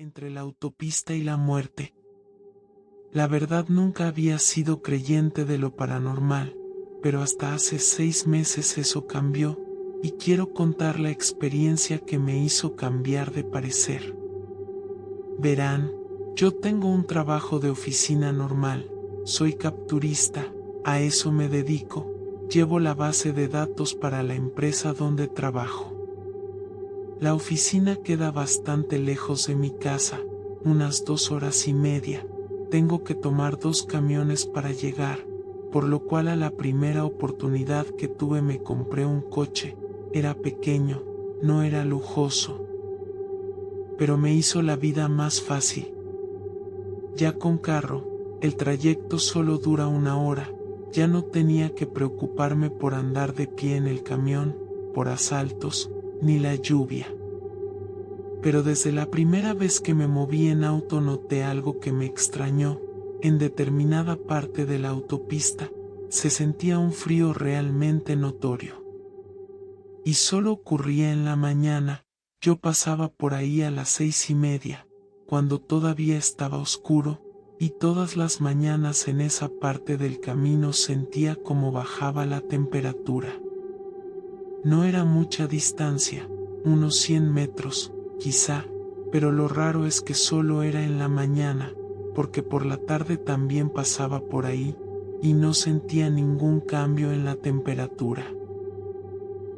entre la autopista y la muerte. La verdad, nunca había sido creyente de lo paranormal, pero hasta hace 6 meses eso cambió, y quiero contar la experiencia que me hizo cambiar de parecer. Verán, yo tengo un trabajo de oficina normal, soy capturista, a eso me dedico, llevo la base de datos para la empresa donde trabajo. La oficina queda bastante lejos de mi casa, unas 2 horas y media. Tengo que tomar 2 camiones para llegar, por lo cual a la primera oportunidad que tuve me compré un coche. Era pequeño, no era lujoso, pero me hizo la vida más fácil. Ya con carro, el trayecto solo dura 1 hora, ya no tenía que preocuparme por andar de pie en el camión, por asaltos, ni la lluvia. Pero desde la primera vez que me moví en auto noté algo que me extrañó. En determinada parte de la autopista, se sentía un frío realmente notorio. Y solo ocurría en la mañana. Yo pasaba por ahí a las 6:30, cuando todavía estaba oscuro, y todas las mañanas en esa parte del camino sentía como bajaba la temperatura. No era mucha distancia, unos 100 metros, quizá, pero lo raro es que solo era en la mañana, porque por la tarde también pasaba por ahí, y no sentía ningún cambio en la temperatura.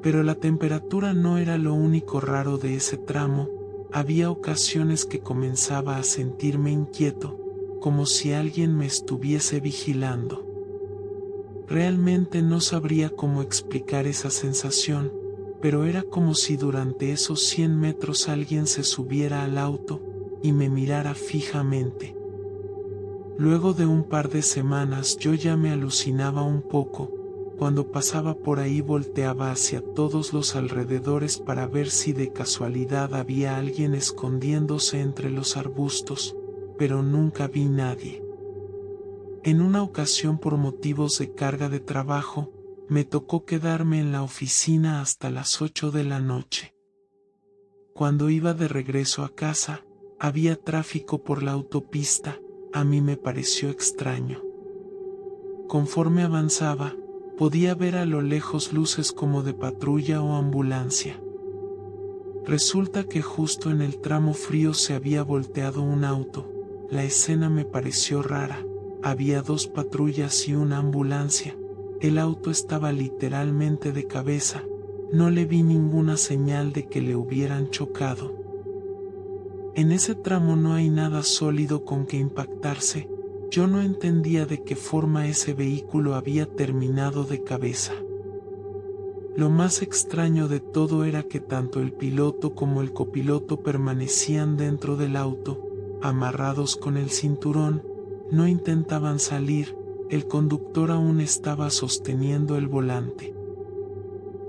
Pero la temperatura no era lo único raro de ese tramo, había ocasiones que comenzaba a sentirme inquieto, como si alguien me estuviese vigilando. Realmente no sabría cómo explicar esa sensación, pero era como si durante esos 100 metros alguien se subiera al auto y me mirara fijamente. Luego de un par de semanas yo ya me alucinaba un poco. Cuando pasaba por ahí volteaba hacia todos los alrededores para ver si de casualidad había alguien escondiéndose entre los arbustos, pero nunca vi nadie. En una ocasión, por motivos de carga de trabajo, me tocó quedarme en la oficina hasta las 8 de la noche. Cuando iba de regreso a casa, había tráfico por la autopista. A mí me pareció extraño. Conforme avanzaba, podía ver a lo lejos luces como de patrulla o ambulancia. Resulta que justo en el tramo frío se había volteado un auto. La escena me pareció rara. Había 2 patrullas y una ambulancia. El auto estaba literalmente de cabeza. No le vi ninguna señal de que le hubieran chocado. En ese tramo no hay nada sólido con que impactarse. Yo no entendía de qué forma ese vehículo había terminado de cabeza. Lo más extraño de todo era que tanto el piloto como el copiloto permanecían dentro del auto, amarrados con el cinturón, no intentaban salir, el conductor aún estaba sosteniendo el volante.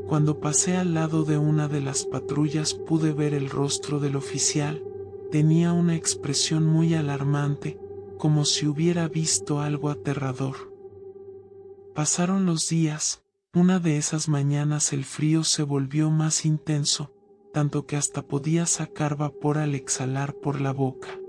Cuando pasé al lado de una de las patrullas pude ver el rostro del oficial. Tenía una expresión muy alarmante, como si hubiera visto algo aterrador. Pasaron los días. Una de esas mañanas el frío se volvió más intenso, tanto que hasta podía sacar vapor al exhalar por la boca.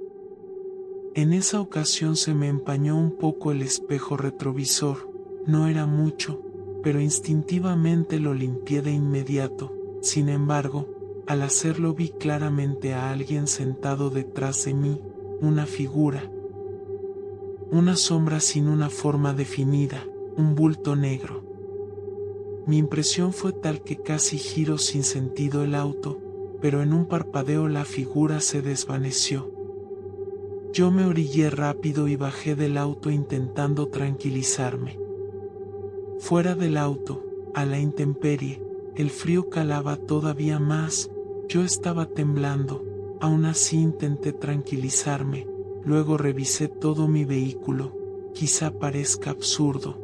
En esa ocasión se me empañó un poco el espejo retrovisor, no era mucho, pero instintivamente lo limpié de inmediato. Sin embargo, al hacerlo vi claramente a alguien sentado detrás de mí, una figura. Una sombra sin una forma definida, un bulto negro. Mi impresión fue tal que casi giró sin sentido el auto, pero en un parpadeo la figura se desvaneció. Yo me orillé rápido y bajé del auto intentando tranquilizarme. Fuera del auto, a la intemperie, el frío calaba todavía más, yo estaba temblando, aún así intenté tranquilizarme, luego revisé todo mi vehículo, quizá parezca absurdo.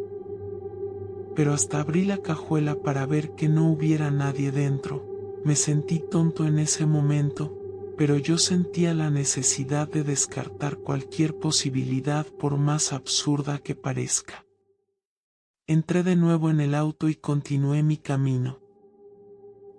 Pero hasta abrí la cajuela para ver que no hubiera nadie dentro. Me sentí tonto en ese momento, pero yo sentía la necesidad de descartar cualquier posibilidad por más absurda que parezca. Entré de nuevo en el auto y continué mi camino.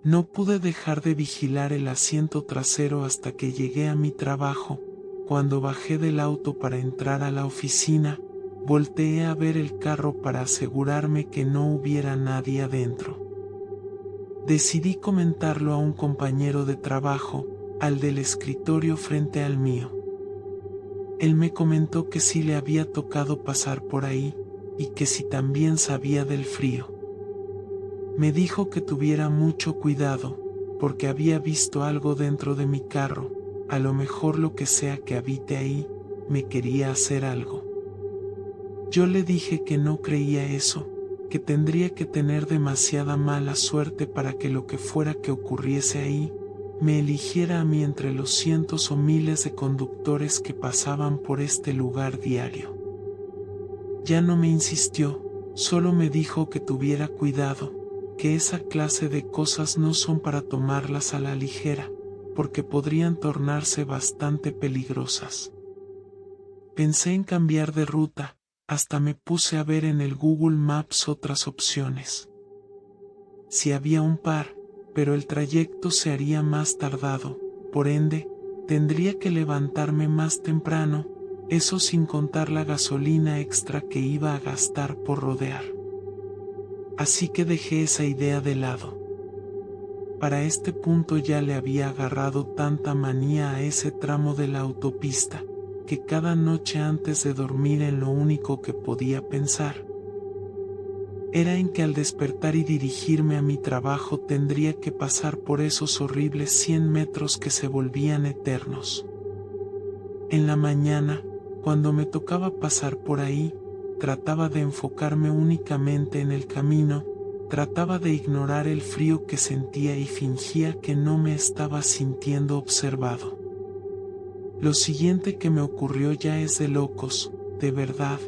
No pude dejar de vigilar el asiento trasero hasta que llegué a mi trabajo. Cuando bajé del auto para entrar a la oficina, volteé a ver el carro para asegurarme que no hubiera nadie adentro. Decidí comentarlo a un compañero de trabajo, al del escritorio frente al mío. Él me comentó que sí le había tocado pasar por ahí, y que sí también sabía del frío. Me dijo que tuviera mucho cuidado, porque había visto algo dentro de mi carro, a lo mejor lo que sea que habite ahí, me quería hacer algo. Yo le dije que no creía eso, que tendría que tener demasiada mala suerte para que lo que fuera que ocurriese ahí, me eligiera a mí entre los cientos o miles de conductores que pasaban por este lugar diario. Ya no me insistió, solo me dijo que tuviera cuidado, que esa clase de cosas no son para tomarlas a la ligera, porque podrían tornarse bastante peligrosas. Pensé en cambiar de ruta, hasta me puse a ver en el Google Maps otras opciones. Sí había un par, pero el trayecto se haría más tardado, por ende, tendría que levantarme más temprano, eso sin contar la gasolina extra que iba a gastar por rodear. Así que dejé esa idea de lado. Para este punto ya le había agarrado tanta manía a ese tramo de la autopista, que cada noche antes de dormir en lo único que podía pensar era en que al despertar y dirigirme a mi trabajo tendría que pasar por esos horribles 100 metros que se volvían eternos. En la mañana, cuando me tocaba pasar por ahí, trataba de enfocarme únicamente en el camino, trataba de ignorar el frío que sentía y fingía que no me estaba sintiendo observado. Lo siguiente que me ocurrió ya es de locos, de verdad.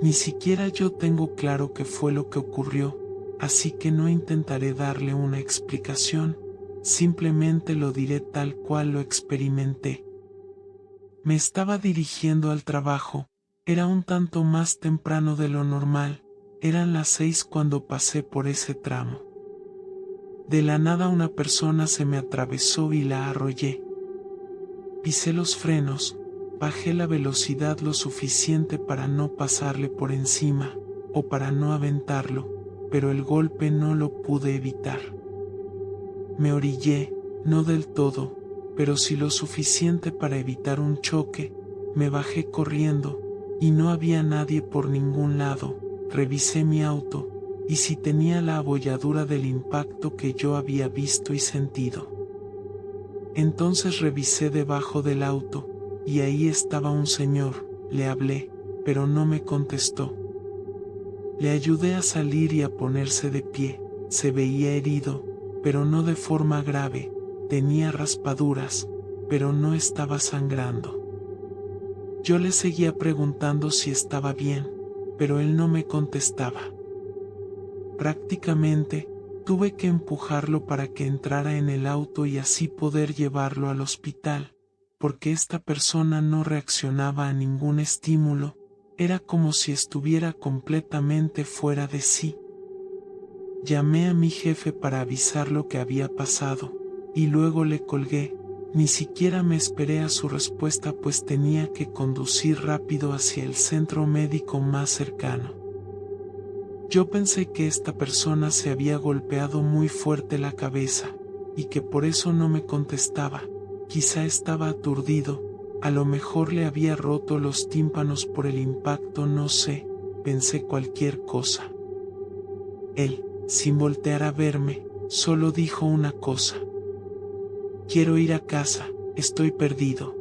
Ni siquiera yo tengo claro qué fue lo que ocurrió, así que no intentaré darle una explicación, simplemente lo diré tal cual lo experimenté. Me estaba dirigiendo al trabajo, era un tanto más temprano de lo normal, eran las 6 cuando pasé por ese tramo. De la nada una persona se me atravesó y la arrollé. Pisé los frenos. Bajé la velocidad lo suficiente para no pasarle por encima, o para no aventarlo, pero el golpe no lo pude evitar. Me orillé, no del todo, pero sí lo suficiente para evitar un choque, me bajé corriendo, y no había nadie por ningún lado, revisé mi auto, y si tenía la abolladura del impacto que yo había visto y sentido. Entonces revisé debajo del auto, y ahí estaba un señor, le hablé, pero no me contestó. Le ayudé a salir y a ponerse de pie, se veía herido, pero no de forma grave, tenía raspaduras, pero no estaba sangrando. Yo le seguía preguntando si estaba bien, pero él no me contestaba. Prácticamente, tuve que empujarlo para que entrara en el auto y así poder llevarlo al hospital. Porque esta persona no reaccionaba a ningún estímulo, era como si estuviera completamente fuera de sí. Llamé a mi jefe para avisar lo que había pasado, y luego le colgué, ni siquiera me esperé a su respuesta pues tenía que conducir rápido hacia el centro médico más cercano. Yo pensé que esta persona se había golpeado muy fuerte la cabeza, y que por eso no me contestaba. Quizá estaba aturdido, a lo mejor le había roto los tímpanos por el impacto, no sé, pensé cualquier cosa. Él, sin voltear a verme, solo dijo una cosa. Quiero ir a casa, estoy perdido.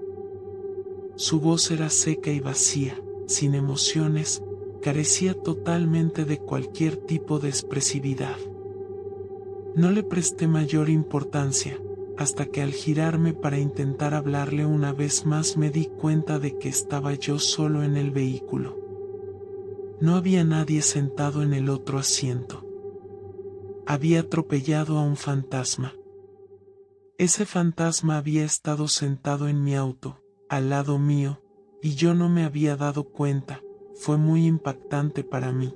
Su voz era seca y vacía, sin emociones, carecía totalmente de cualquier tipo de expresividad. No le presté mayor importancia, hasta que al girarme para intentar hablarle una vez más me di cuenta de que estaba yo solo en el vehículo. No había nadie sentado en el otro asiento. Había atropellado a un fantasma. Ese fantasma había estado sentado en mi auto, al lado mío, y yo no me había dado cuenta, fue muy impactante para mí.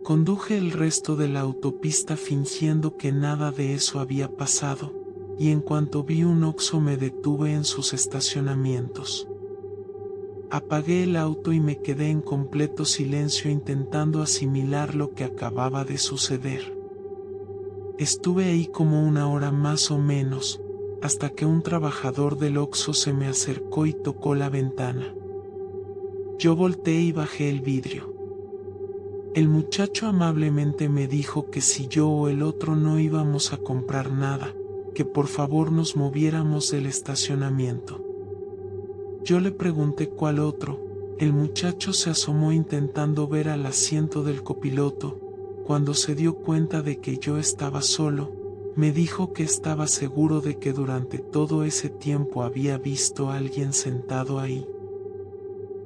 Conduje el resto de la autopista fingiendo que nada de eso había pasado, y en cuanto vi un Oxxo me detuve en sus estacionamientos. Apagué el auto y me quedé en completo silencio intentando asimilar lo que acababa de suceder. Estuve ahí como 1 hora más o menos, hasta que un trabajador del Oxxo se me acercó y tocó la ventana. Yo volteé y bajé el vidrio. El muchacho amablemente me dijo que si yo o el otro no íbamos a comprar nada, que por favor nos moviéramos del estacionamiento. Yo le pregunté cuál otro. El muchacho se asomó intentando ver al asiento del copiloto. Cuando se dio cuenta de que yo estaba solo, me dijo que estaba seguro de que durante todo ese tiempo había visto a alguien sentado ahí.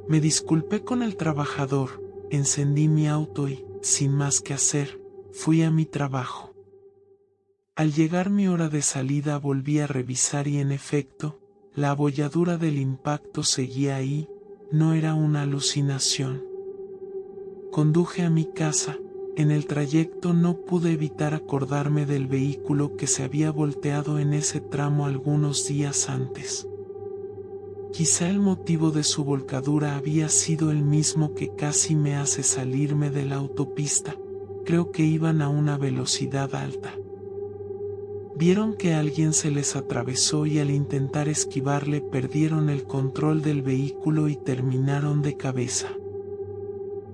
Me disculpé con el trabajador, encendí mi auto y, sin más que hacer, fui a mi trabajo. Al llegar mi hora de salida volví a revisar y en efecto, la abolladura del impacto seguía ahí, no era una alucinación. Conduje a mi casa. En el trayecto no pude evitar acordarme del vehículo que se había volteado en ese tramo algunos días antes. Quizá el motivo de su volcadura había sido el mismo que casi me hace salirme de la autopista. Creo que iban a una velocidad alta. Vieron que alguien se les atravesó y al intentar esquivarle perdieron el control del vehículo y terminaron de cabeza.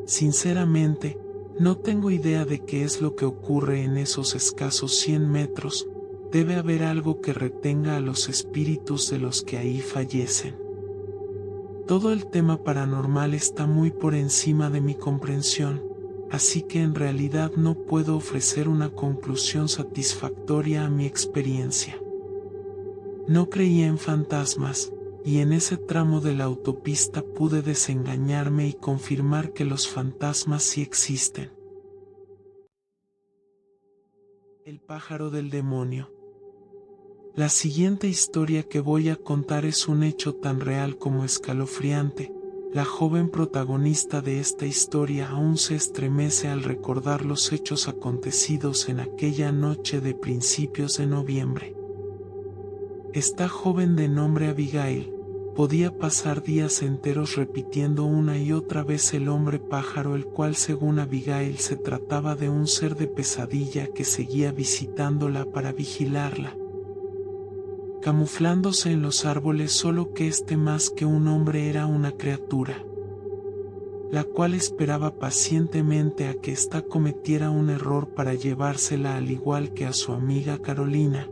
Sinceramente, no tengo idea de qué es lo que ocurre en esos escasos 100 metros, debe haber algo que retenga a los espíritus de los que ahí fallecen. Todo el tema paranormal está muy por encima de mi comprensión, así que en realidad no puedo ofrecer una conclusión satisfactoria a mi experiencia. No creía en fantasmas, y en ese tramo de la autopista pude desengañarme y confirmar que los fantasmas sí existen. El pájaro del demonio. La siguiente historia que voy a contar es un hecho tan real como escalofriante. La joven protagonista de esta historia aún se estremece al recordar los hechos acontecidos en aquella noche de principios de noviembre. Esta joven de nombre Abigail podía pasar días enteros repitiendo una y otra vez el hombre pájaro, el cual según Abigail se trataba de un ser de pesadilla que seguía visitándola para vigilarla, camuflándose en los árboles, solo que este más que un hombre era una criatura, la cual esperaba pacientemente a que ésta cometiera un error para llevársela al igual que a su amiga Carolina.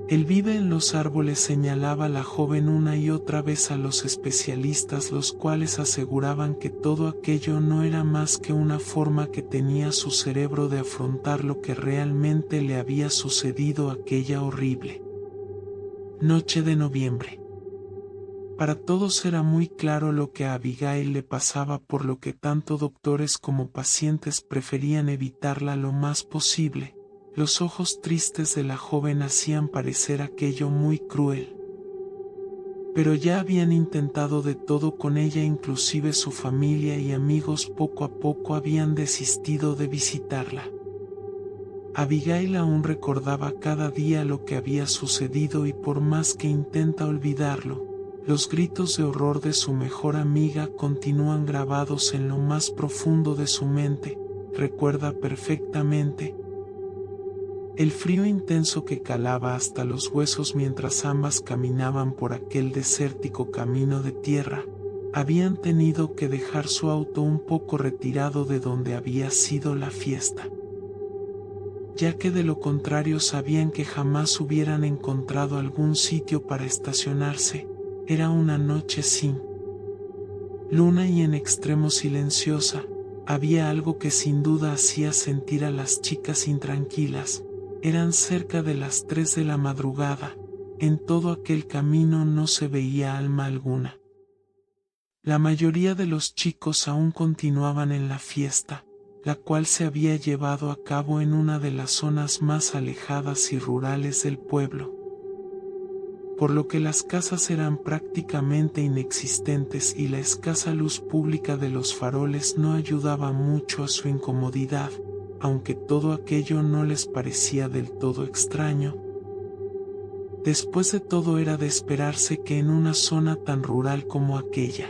Él vive en los árboles, señalaba la joven una y otra vez a los especialistas, los cuales aseguraban que todo aquello no era más que una forma que tenía su cerebro de afrontar lo que realmente le había sucedido aquella horrible noche de noviembre. Para todos era muy claro lo que a Abigail le pasaba, por lo que tanto doctores como pacientes preferían evitarla lo más posible. Los ojos tristes de la joven hacían parecer aquello muy cruel. Pero ya habían intentado de todo con ella, inclusive su familia y amigos poco a poco habían desistido de visitarla. Abigail aún recordaba cada día lo que había sucedido y por más que intenta olvidarlo, los gritos de horror de su mejor amiga continúan grabados en lo más profundo de su mente. Recuerda perfectamente el frío intenso que calaba hasta los huesos mientras ambas caminaban por aquel desértico camino de tierra. Habían tenido que dejar su auto un poco retirado de donde había sido la fiesta, ya que de lo contrario sabían que jamás hubieran encontrado algún sitio para estacionarse. Era una noche sin luna y en extremo silenciosa. Había algo que sin duda hacía sentir a las chicas intranquilas. Eran cerca de las 3 de la madrugada. En todo aquel camino no se veía alma alguna. La mayoría de los chicos aún continuaban en la fiesta, la cual se había llevado a cabo en una de las zonas más alejadas y rurales del pueblo. por lo que las casas eran prácticamente inexistentes y la escasa luz pública de los faroles no ayudaba mucho a su incomodidad, aunque todo aquello no les parecía del todo extraño. Después de todo era de esperarse que en una zona tan rural como aquella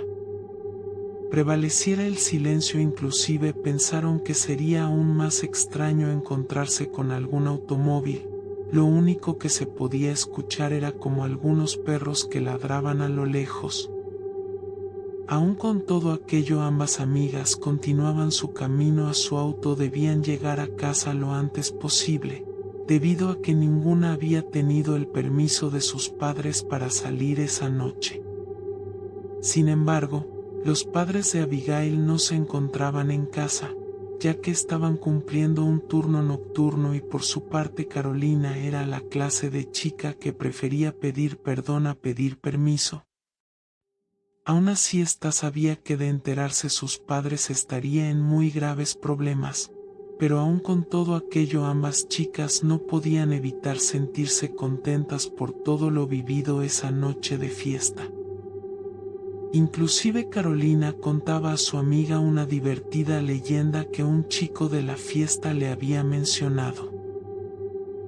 prevaleciera el silencio, inclusive pensaron que sería aún más extraño encontrarse con algún automóvil. Lo único que se podía escuchar era como algunos perros que ladraban a lo lejos. Aún con todo aquello, ambas amigas continuaban su camino a su auto. Debían llegar a casa lo antes posible, debido a que ninguna había tenido el permiso de sus padres para salir esa noche. Sin embargo, los padres de Abigail no se encontraban en casa, ya que estaban cumpliendo un turno nocturno, y por su parte Carolina era la clase de chica que prefería pedir perdón a pedir permiso. Aún así, ésta sabía que de enterarse sus padres estaría en muy graves problemas, pero aún con todo aquello ambas chicas no podían evitar sentirse contentas por todo lo vivido esa noche de fiesta. Inclusive Carolina contaba a su amiga una divertida leyenda que un chico de la fiesta le había mencionado.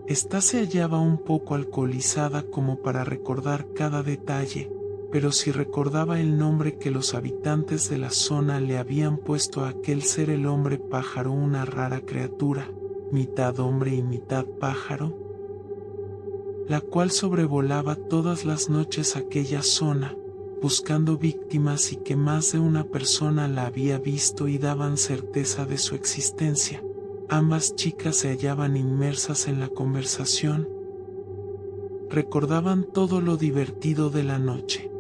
Esta se hallaba un poco alcoholizada como para recordar cada detalle, pero sí recordaba el nombre que los habitantes de la zona le habían puesto a aquel ser, el hombre pájaro, una rara criatura, mitad hombre y mitad pájaro, la cual sobrevolaba todas las noches aquella zona, buscando víctimas, y que más de una persona la había visto y daban certeza de su existencia. Ambas chicas se hallaban inmersas en la conversación. Recordaban todo lo divertido de la noche.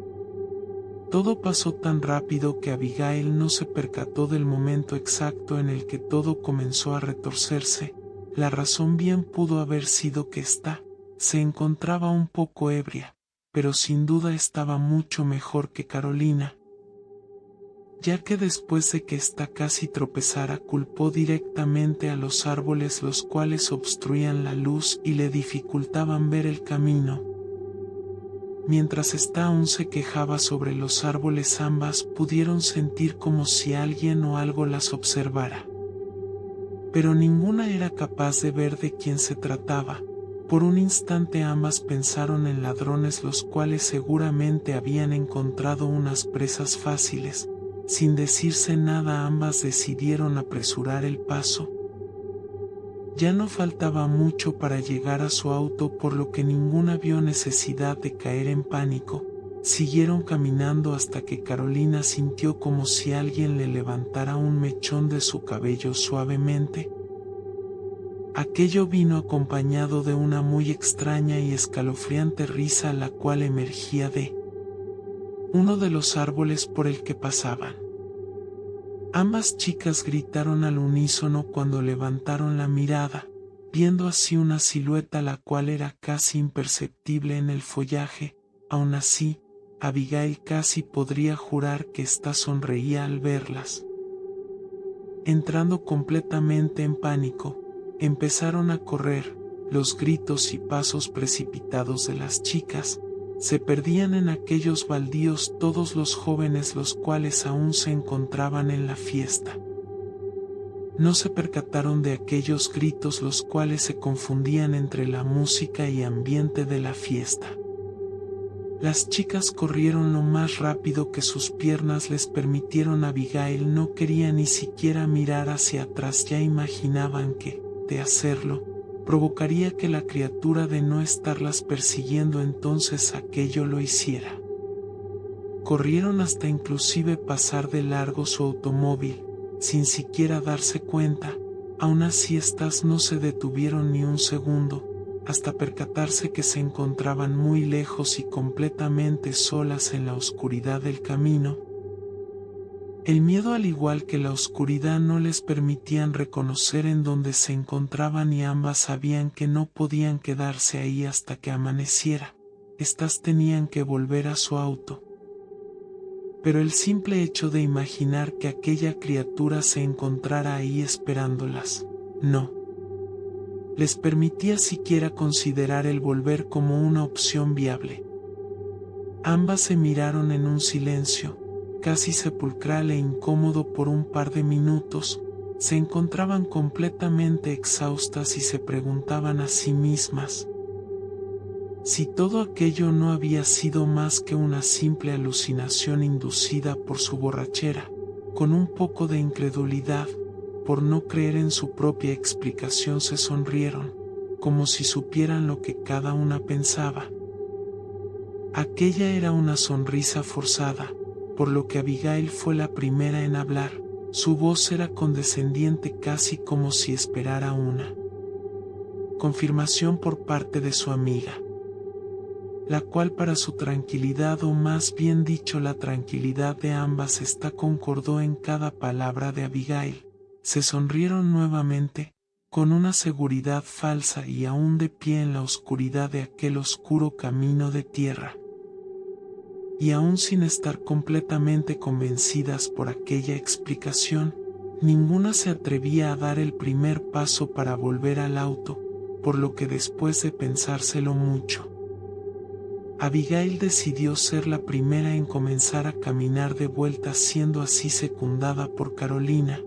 Todo pasó tan rápido que Abigail no se percató del momento exacto en el que todo comenzó a retorcerse. La razón bien pudo haber sido que ésta se encontraba un poco ebria, pero sin duda estaba mucho mejor que Carolina, ya que después de que ésta casi tropezara, culpó directamente a los árboles, los cuales obstruían la luz y le dificultaban ver el camino. Mientras ésta aún se quejaba sobre los árboles, ambas pudieron sentir como si alguien o algo las observara. Pero ninguna era capaz de ver de quién se trataba. Por un instante ambas pensaron en ladrones, los cuales seguramente habían encontrado unas presas fáciles. Sin decirse nada, ambas decidieron apresurar el paso. Ya no faltaba mucho para llegar a su auto, por lo que ninguna vio necesidad de caer en pánico. Siguieron caminando hasta que Carolina sintió como si alguien le levantara un mechón de su cabello suavemente. Aquello vino acompañado de una muy extraña y escalofriante risa, la cual emergía de uno de los árboles por el que pasaban. Ambas chicas gritaron al unísono cuando levantaron la mirada, viendo así una silueta la cual era casi imperceptible en el follaje. Aún así, Abigail casi podría jurar que ésta sonreía al verlas. Entrando completamente en pánico, empezaron a correr. Los gritos y pasos precipitados de las chicas se perdían en aquellos baldíos. Todos los jóvenes, los cuales aún se encontraban en la fiesta, no se percataron de aquellos gritos, los cuales se confundían entre la música y ambiente de la fiesta. Las chicas corrieron lo más rápido que sus piernas les permitieron. Abigail no quería ni siquiera mirar hacia atrás. Ya imaginaban que, de hacerlo, provocaría que la criatura, de no estarlas persiguiendo, entonces aquello lo hiciera. Corrieron hasta inclusive pasar de largo su automóvil, sin siquiera darse cuenta. Aún así, estas no se detuvieron ni un segundo, hasta percatarse que se encontraban muy lejos y completamente solas en la oscuridad del camino. El miedo, al igual que la oscuridad, no les permitían reconocer en dónde se encontraban, y ambas sabían que no podían quedarse ahí hasta que amaneciera. Estas tenían que volver a su auto. Pero el simple hecho de imaginar que aquella criatura se encontrara ahí esperándolas, no les permitía siquiera considerar el volver como una opción viable. Ambas se miraron en un silencio, casi sepulcral e incómodo por un par de minutos. Se encontraban completamente exhaustas y se preguntaban a sí mismas si todo aquello no había sido más que una simple alucinación inducida por su borrachera. Con un poco de incredulidad, por no creer en su propia explicación, se sonrieron, como si supieran lo que cada una pensaba. Aquella era una sonrisa forzada, por lo que Abigail fue la primera en hablar. Su voz era condescendiente, casi como si esperara una confirmación por parte de su amiga, la cual, para su tranquilidad, o más bien dicho la tranquilidad de ambas, concordó en cada palabra de Abigail. Se sonrieron nuevamente, con una seguridad falsa y aún de pie en la oscuridad de aquel oscuro camino de tierra. Y aún sin estar completamente convencidas por aquella explicación, ninguna se atrevía a dar el primer paso para volver al auto, por lo que después de pensárselo mucho, Abigail decidió ser la primera en comenzar a caminar de vuelta, siendo así secundada por Carolina,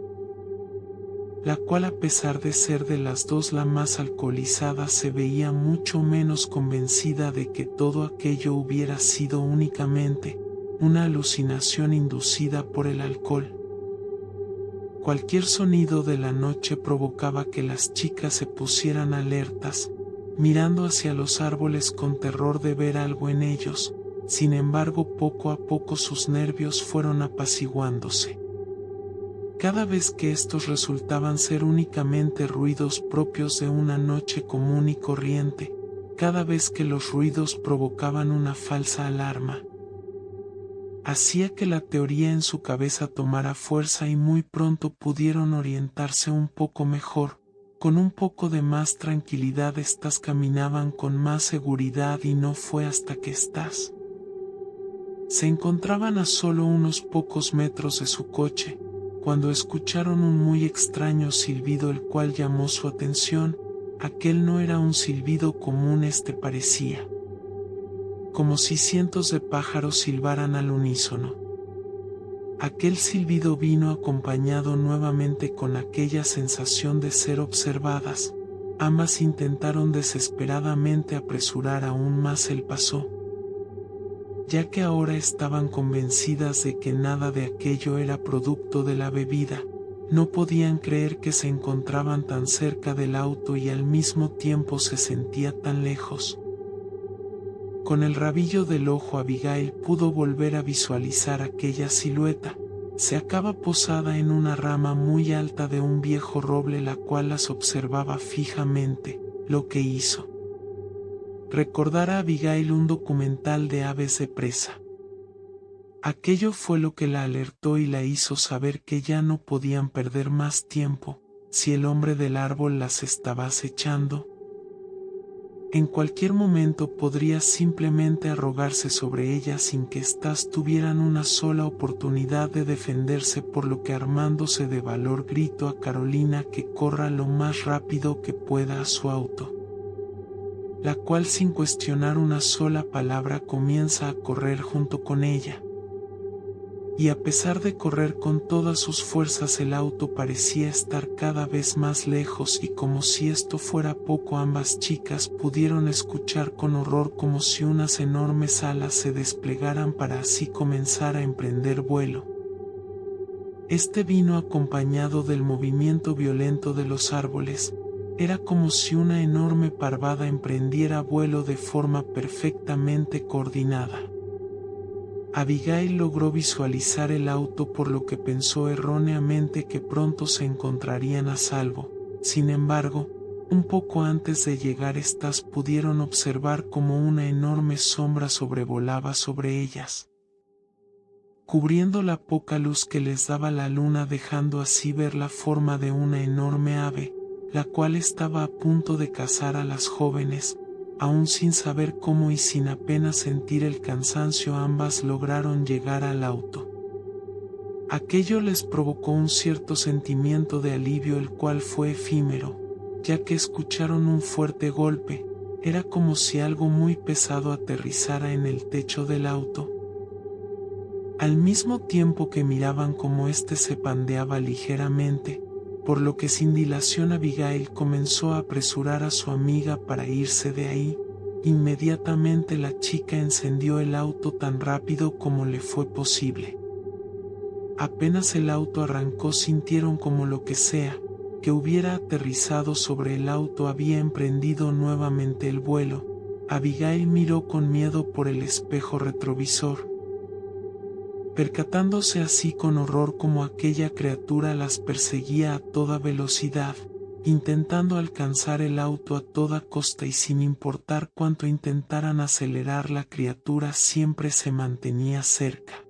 la cual, a pesar de ser de las dos la más alcoholizada, se veía mucho menos convencida de que todo aquello hubiera sido únicamente una alucinación inducida por el alcohol. Cualquier sonido de la noche provocaba que las chicas se pusieran alertas, mirando hacia los árboles con terror de ver algo en ellos. Sin embargo, poco a poco sus nervios fueron apaciguándose. Cada vez que estos resultaban ser únicamente ruidos propios de una noche común y corriente, cada vez que los ruidos provocaban una falsa alarma, hacía que la teoría en su cabeza tomara fuerza, y muy pronto pudieron orientarse un poco mejor. Con un poco de más tranquilidad, estas caminaban con más seguridad, y no fue hasta que se encontraban a solo unos pocos metros de su coche, cuando escucharon un muy extraño silbido, el cual llamó su atención. Aquel no era un silbido común, parecía como si cientos de pájaros silbaran al unísono. Aquel silbido vino acompañado nuevamente con aquella sensación de ser observadas. Ambas intentaron desesperadamente apresurar aún más el paso, ya que ahora estaban convencidas de que nada de aquello era producto de la bebida. No podían creer que se encontraban tan cerca del auto y al mismo tiempo se sentía tan lejos. Con el rabillo del ojo, Abigail pudo volver a visualizar aquella silueta. Se hallaba posada en una rama muy alta de un viejo roble, la cual las observaba fijamente, lo que hizo recordar a Abigail un documental de aves de presa. Aquello fue lo que la alertó y la hizo saber que ya no podían perder más tiempo. Si el hombre del árbol las estaba acechando, en cualquier momento podría simplemente arrogarse sobre ellas sin que éstas tuvieran una sola oportunidad de defenderse, por lo que, armándose de valor, gritó a Carolina que corra lo más rápido que pueda a su auto, la cual, sin cuestionar una sola palabra, comienza a correr junto con ella. Y a pesar de correr con todas sus fuerzas, el auto parecía estar cada vez más lejos, y como si esto fuera poco, ambas chicas pudieron escuchar con horror como si unas enormes alas se desplegaran para así comenzar a emprender vuelo. Vino acompañado del movimiento violento de los árboles. Era como si una enorme parvada emprendiera vuelo de forma perfectamente coordinada. Abigail logró visualizar el auto, por lo que pensó erróneamente que pronto se encontrarían a salvo. Sin embargo, un poco antes de llegar, estas pudieron observar como una enorme sombra sobrevolaba sobre ellas, cubriendo la poca luz que les daba la luna, dejando así ver la forma de una enorme ave, la cual estaba a punto de cazar a las jóvenes. Aún sin saber cómo y sin apenas sentir el cansancio, ambas lograron llegar al auto. Aquello les provocó un cierto sentimiento de alivio, el cual fue efímero, ya que escucharon un fuerte golpe, Era como si algo muy pesado aterrizara en el techo del auto. Al mismo tiempo que miraban cómo éste se pandeaba ligeramente, por lo que sin dilación Abigail comenzó a apresurar a su amiga para irse de ahí. Inmediatamente la chica encendió el auto tan rápido como le fue posible. Apenas el auto arrancó sintieron como lo que sea, que hubiera aterrizado sobre el auto había emprendido nuevamente el vuelo. Abigail miró con miedo por el espejo retrovisor, percatándose así con horror como aquella criatura las perseguía a toda velocidad, intentando alcanzar el auto a toda costa y sin importar cuánto intentaran acelerar la criatura siempre se mantenía cerca.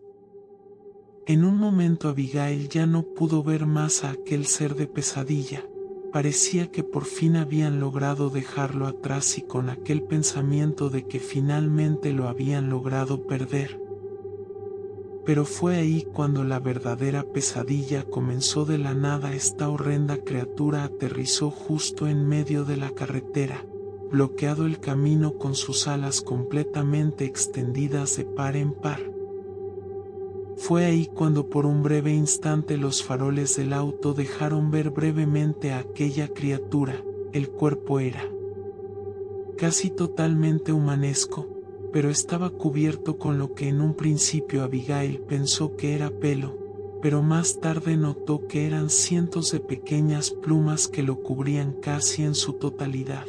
En un momento Abigail ya no pudo ver más a aquel ser de pesadilla, parecía que por fin habían logrado dejarlo atrás y con aquel pensamiento de que finalmente lo habían logrado perder. Pero fue ahí cuando la verdadera pesadilla comenzó de la nada. Esta horrenda criatura aterrizó justo en medio de la carretera, bloqueado el camino con sus alas completamente extendidas de par en par. Fue ahí cuando por un breve instante los faroles del auto dejaron ver brevemente a aquella criatura. El cuerpo era casi totalmente humanesco, pero estaba cubierto con lo que en un principio Abigail pensó que era pelo, pero más tarde notó que eran cientos de pequeñas plumas que lo cubrían casi en su totalidad.